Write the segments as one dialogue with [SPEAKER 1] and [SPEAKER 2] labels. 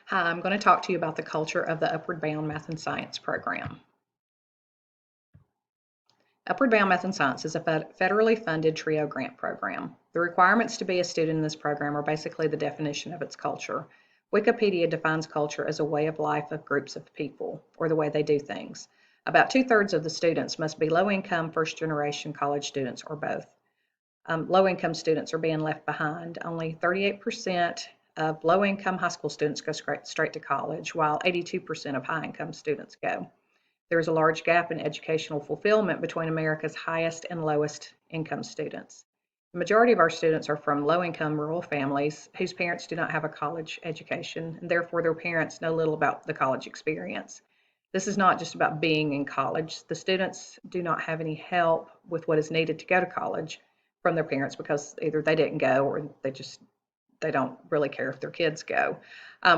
[SPEAKER 1] Hi, I'm going to talk to you about the culture of the Upward Bound Math and Science program. Upward Bound Math and Science is a federally funded TRIO grant program. The requirements to be a student in this program are basically the definition of its culture. Wikipedia defines culture as a way of life of groups of people, or the way they do things. About two-thirds of the students must be low-income, first-generation college students, or both. Low-income students are being left behind. Only 38% of low-income high school students go straight to college, while 82% of high-income students go. There is a large gap in educational fulfillment between America's highest and lowest income students. The majority of our students are from low-income rural families whose parents do not have a college education, and therefore their parents know little about the college experience. This is not just about being in college. The students do not have any help with what is needed to go to college from their parents because either they didn't go or they don't really care if their kids go.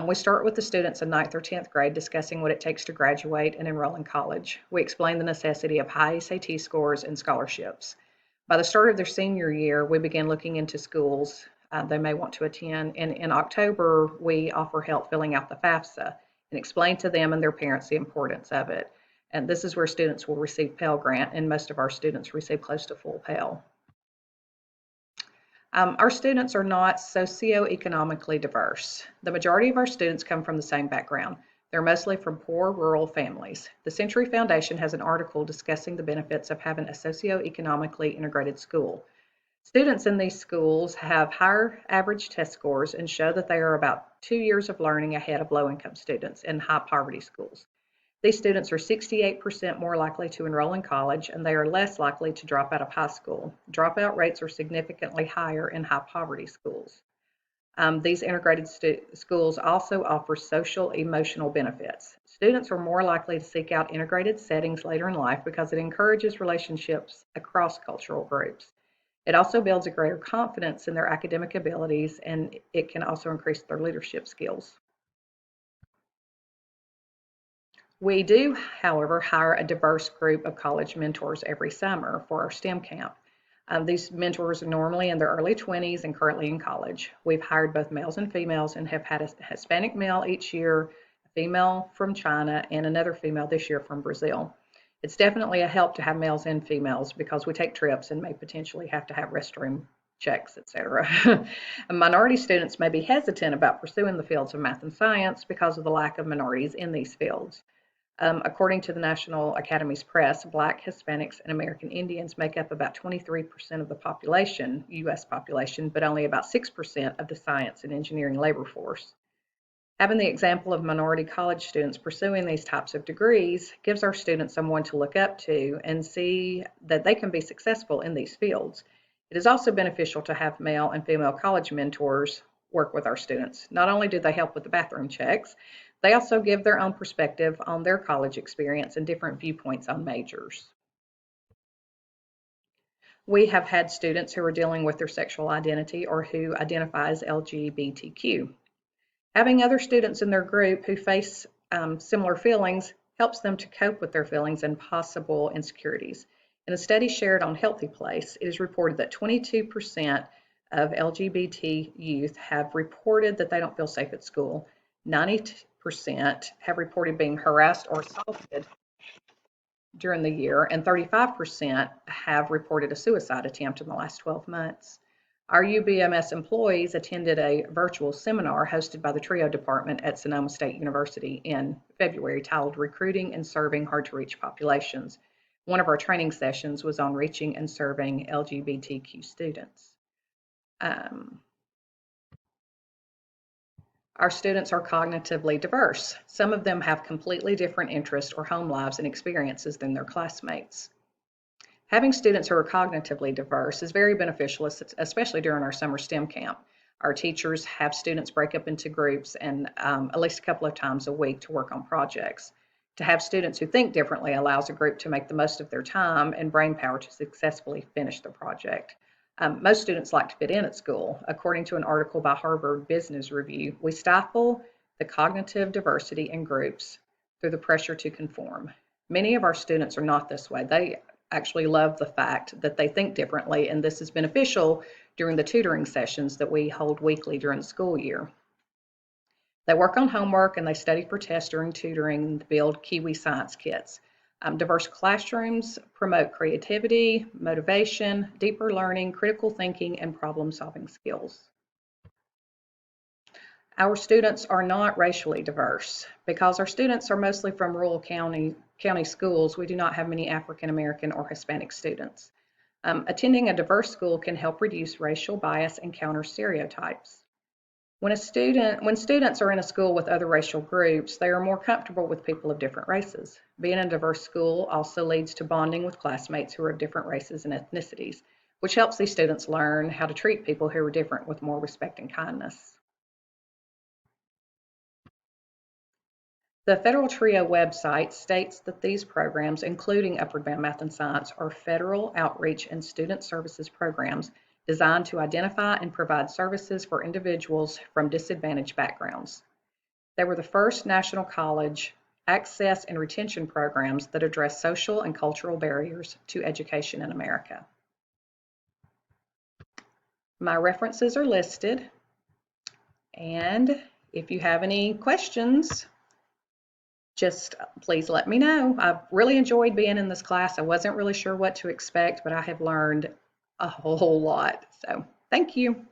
[SPEAKER 1] We start with the students in ninth or 10th grade discussing what it takes to graduate and enroll in college. We explain the necessity of high SAT scores and scholarships. By the start of their senior year, we begin looking into schools they may want to attend. And in October, we offer help filling out the FAFSA and explain to them and their parents the importance of it. And this is where students will receive Pell Grant, and most of our students receive close to full Pell. Our students are not socioeconomically diverse. The majority of our students come from the same background. They're mostly from poor rural families. The Century Foundation has an article discussing the benefits of having a socioeconomically integrated school. Students in these schools have higher average test scores and show that they are about 2 years of learning ahead of low-income students in high poverty schools. These students are 68% more likely to enroll in college, and they are less likely to drop out of high school. Dropout rates are significantly higher in high poverty schools. These integrated schools also offer social emotional benefits. Students are more likely to seek out integrated settings later in life because it encourages relationships across cultural groups. It also builds a greater confidence in their academic abilities, and it can also increase their leadership skills. We do, however, hire a diverse group of college mentors every summer for our STEM camp. These mentors are normally in their early 20s and currently in college. We've hired both males and females and have had a Hispanic male each year, a female from China, and another female this year from Brazil. It's definitely a help to have males and females because we take trips and may potentially have to have restroom checks, etc. Minority students may be hesitant about pursuing the fields of math and science because of the lack of minorities in these fields. According to the National Academies Press, Black, Hispanics, and American Indians make up about 23% of the population, U.S. population, but only about 6% of the science and engineering labor force. Having the example of minority college students pursuing these types of degrees gives our students someone to look up to and see that they can be successful in these fields. It is also beneficial to have male and female college mentors work with our students. Not only do they help with the bathroom checks, they also give their own perspective on their college experience and different viewpoints on majors. We have had students who are dealing with their sexual identity or who identify as LGBTQ. Having other students in their group who face similar feelings helps them to cope with their feelings and possible insecurities. In a study shared on Healthy Place, it is reported that 22% of LGBT youth have reported that they don't feel safe at school. 90% have reported being harassed or assaulted during the year, and 35% have reported a suicide attempt in the last 12 months. Our UBMS employees attended a virtual seminar hosted by the TRIO department at Sonoma State University in February titled Recruiting and Serving Hard to Reach Populations. One of our training sessions was on reaching and serving LGBTQ students. Our students are cognitively diverse. Some of them have completely different interests or home lives and experiences than their classmates. Having students who are cognitively diverse is very beneficial, especially during our summer STEM camp. Our teachers have students break up into groups and at least a couple of times a week to work on projects. To have students who think differently allows a group to make the most of their time and brain power to successfully finish the project. Most students like to fit in at school. According to an article by Harvard Business Review, we stifle the cognitive diversity in groups through the pressure to conform. Many of our students are not this way. They actually love the fact that they think differently, and this is beneficial during the tutoring sessions that we hold weekly during the school year. They work on homework and they study for tests during tutoring and build Kiwi Science kits. Diverse classrooms promote creativity, motivation, deeper learning, critical thinking, and problem-solving skills. Our students are not racially diverse. Because our students are mostly from rural county schools, we do not have many African American or Hispanic students. Attending a diverse school can help reduce racial bias and counter stereotypes. When students are in a school with other racial groups, they are more comfortable with people of different races. Being in a diverse school also leads to bonding with classmates who are of different races and ethnicities, which helps these students learn how to treat people who are different with more respect and kindness. The Federal TRIO website states that these programs, including Upward Bound Math and Science, are federal outreach and student services programs designed to identify and provide services for individuals from disadvantaged backgrounds. They were the first national college access and retention programs that address social and cultural barriers to education in America. My references are listed, and if you have any questions, just please let me know. I've really enjoyed being in this class. I wasn't really sure what to expect, but I have learned a whole lot. So thank you.